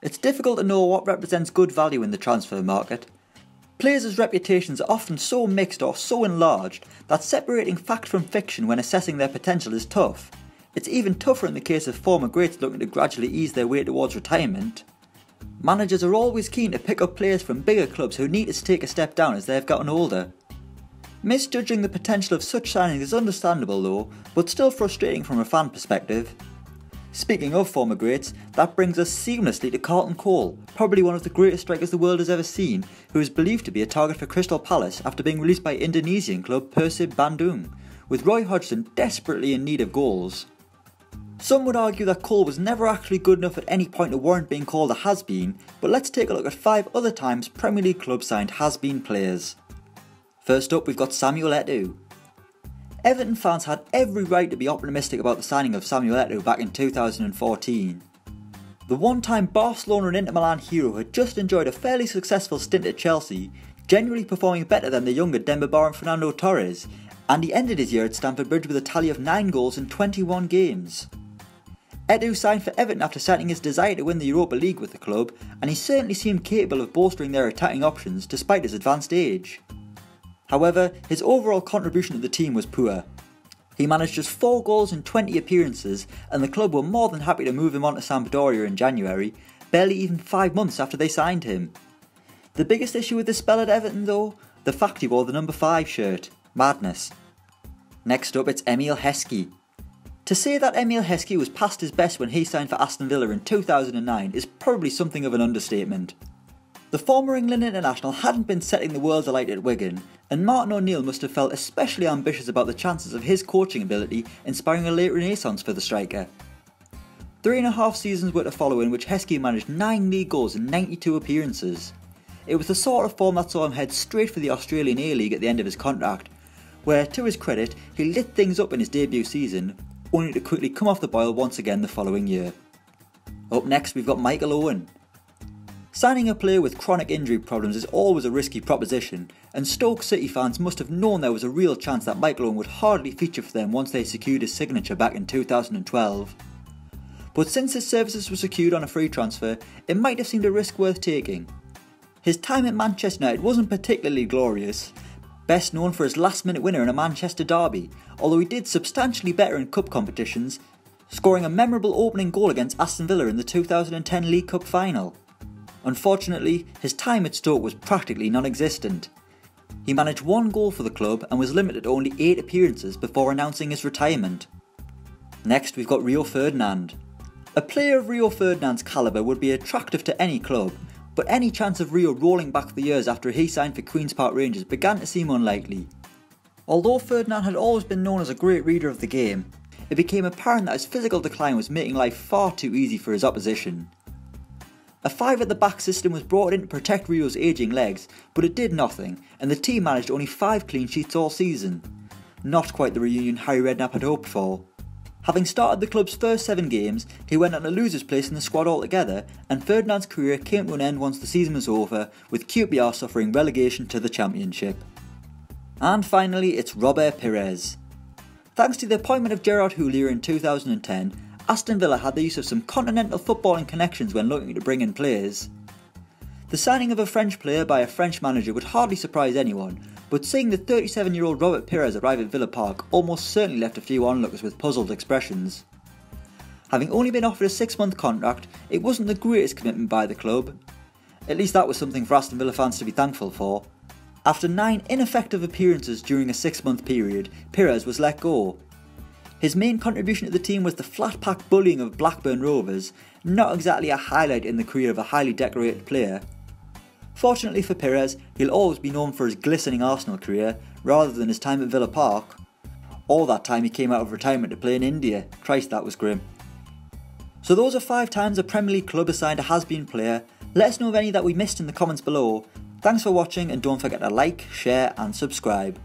It's difficult to know what represents good value in the transfer market. Players' reputations are often so mixed or so enlarged that separating fact from fiction when assessing their potential is tough. It's even tougher in the case of former greats looking to gradually ease their way towards retirement. Managers are always keen to pick up players from bigger clubs who need to take a step down as they have gotten older. Misjudging the potential of such signings is understandable though, but still frustrating from a fan perspective. Speaking of former greats, that brings us seamlessly to Carlton Cole, probably one of the greatest strikers the world has ever seen, who is believed to be a target for Crystal Palace after being released by Indonesian club Persib Bandung, with Roy Hodgson desperately in need of goals. Some would argue that Cole was never actually good enough at any point to warrant being called a has-been, but let's take a look at 5 other times Premier League clubs signed has-been players. First up, we've got Samuel Eto'O. Everton fans had every right to be optimistic about the signing of Samuel Eto'O back in 2014. The one-time Barcelona and Inter Milan hero had just enjoyed a fairly successful stint at Chelsea, generally performing better than the younger Demba Ba and Fernando Torres, and he ended his year at Stamford Bridge with a tally of 9 goals in 21 games. Eto'O signed for Everton after citing his desire to win the Europa League with the club, and he certainly seemed capable of bolstering their attacking options despite his advanced age. However, his overall contribution to the team was poor. He managed just 4 goals in 20 appearances, and the club were more than happy to move him on to Sampdoria in January, barely even 5 months after they signed him. The biggest issue with this spell at Everton though? The fact he wore the number 5 shirt. Madness. Next up, it's Emile Heskey. To say that Emile Heskey was past his best when he signed for Aston Villa in 2009 is probably something of an understatement. The former England international hadn't been setting the world alight at Wigan, and Martin O'Neill must have felt especially ambitious about the chances of his coaching ability inspiring a late renaissance for the striker. 3.5 seasons were to follow in which Heskey managed 9 league goals in 92 appearances. It was the sort of form that saw him head straight for the Australian A-League at the end of his contract, where, to his credit, he lit things up in his debut season, only to quickly come off the boil once again the following year. Up next, we've got Michael Owen. Signing a player with chronic injury problems is always a risky proposition, and Stoke City fans must have known there was a real chance that Michael Owen would hardly feature for them once they secured his signature back in 2012. But since his services were secured on a free transfer, it might have seemed a risk worth taking. His time at Manchester United wasn't particularly glorious, best known for his last-minute winner in a Manchester derby, although he did substantially better in cup competitions, scoring a memorable opening goal against Aston Villa in the 2010 League Cup final. Unfortunately, his time at Stoke was practically non-existent. He managed 1 goal for the club and was limited to only 8 appearances before announcing his retirement. Next, we've got Rio Ferdinand. A player of Rio Ferdinand's calibre would be attractive to any club, but any chance of Rio rolling back the years after he signed for Queen's Park Rangers began to seem unlikely. Although Ferdinand had always been known as a great reader of the game, it became apparent that his physical decline was making life far too easy for his opposition. A 5 at the back system was brought in to protect Rio's ageing legs, but it did nothing, and the team managed only 5 clean sheets all season. Not quite the reunion Harry Redknapp had hoped for. Having started the club's first 7 games, he went on to lose his place in the squad altogether, and Ferdinand's career came to an end once the season was over, with QPR suffering relegation to the Championship. And finally, it's Robert Pires. Thanks to the appointment of Gerard Houllier in 2010, Aston Villa had the use of some continental footballing connections when looking to bring in players. The signing of a French player by a French manager would hardly surprise anyone, but seeing the 37-year-old Robert Pires arrive at Villa Park almost certainly left a few onlookers with puzzled expressions. Having only been offered a 6-month contract, it wasn't the greatest commitment by the club. At least that was something for Aston Villa fans to be thankful for. After 9 ineffective appearances during a 6-month period, Pires was let go. His main contribution to the team was the flat-pack bullying of Blackburn Rovers, not exactly a highlight in the career of a highly decorated player. Fortunately for Pires, he'll always be known for his glistening Arsenal career, rather than his time at Villa Park. Or that time he came out of retirement to play in India. Christ, that was grim. So those are 5 times a Premier League club assigned a has-been player. Let us know of any that we missed in the comments below. Thanks for watching, and don't forget to like, share and subscribe.